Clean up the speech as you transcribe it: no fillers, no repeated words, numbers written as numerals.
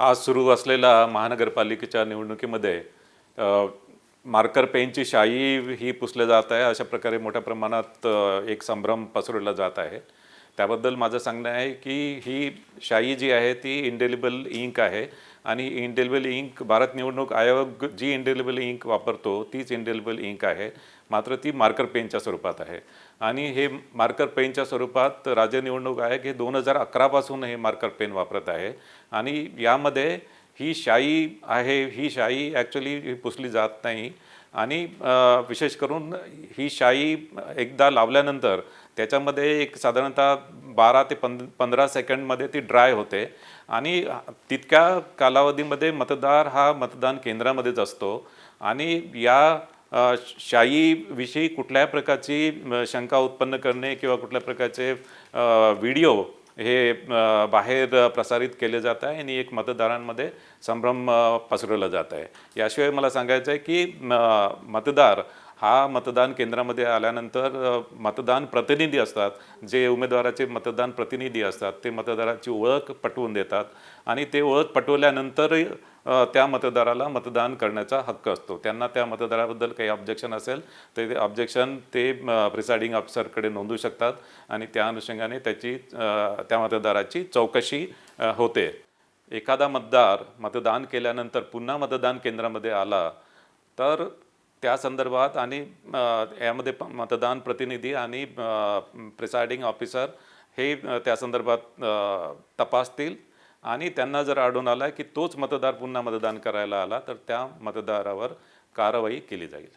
आज सुरू असलेल्या महानगरपालिकेच्या निवडणुकीमध्ये मार्कर पेनची शाई ही पुसले जात आहे। अशा प्रकारे मोठ्या प्रमाणात एक संभ्रम पसरवला जात आहे। त्याबद्दल माझं सांगणं आहे की ही शाई जी आहे ती इंडेलिबल इंक आहे आणि इंडेलिबल इंक भारत निवडणूक आयोग जी इंडेलिबल इंक वापरतो तीच इंडेलिबल इंक आहे, मात्र ती मार्कर पेनच्या स्वरूपात आहे। आणि हे मार्कर पेनच्या स्वरूपात राज्य निवडणूक आयोग हे 2011 पासून हे मार्कर पेन वापरत आहे आणि यामध्ये ही शाई आहे, ही शाई ॲक्च्युली पुसली जात नाही आणि विशेष करून ही शाई एकदा लावल्यानंतर त्याच्यामध्ये एक साधारणतः 12 ते 15 सेकंडमध्ये ती ड्राय होते आणि तितक्या कालावधीमध्ये मतदार हा मतदान केंद्रामध्येच असतो आणि या शाईविषयी कुठल्याही प्रकारची शंका उत्पन्न करणे किंवा कुठल्या प्रकारचे व्हिडिओ हे बाहेर प्रसारित केले जात आहे आणि एक मतदारांमध्ये संभ्रम पसरवला जात आहे। याशिवाय मला सांगायचं आहे की मतदार हा मतदान केंद्रामध्ये आल्यानंतर मतदान प्रतिनिधी असतात, जे उमेदवाराचे मतदान प्रतिनिधी असतात ते मतदाराची ओळख पटवून देतात आणि ते ओळख पटवल्यानंतर त्या मतदाराला मतदान करण्याचा हक्क असतो। त्यांना त्या मतदाराबद्दल काही ऑब्जेक्शन असेल तर ते ऑब्जेक्शन ते प्रिसाइडिंग ऑफिसरकडे नोंदवू शकतात आणि त्या अनुषंगाने त्या मतदाराची चौकशी होते। एखादा मतदार मतदान केल्यानंतर पुन्हा मतदान केंद्रामध्ये आला तर त्या संदर्भात आणि यामध्ये मतदान प्रतिनिधी आणि प्रिसाइडिंग ऑफिसर हे त्या संदर्भात तपासतील आणि त्यांना जर आढळून आला की तोच मतदार पुन्हा मतदान करायला आला तर त्या मतदारावर कारवाई केली जाईल।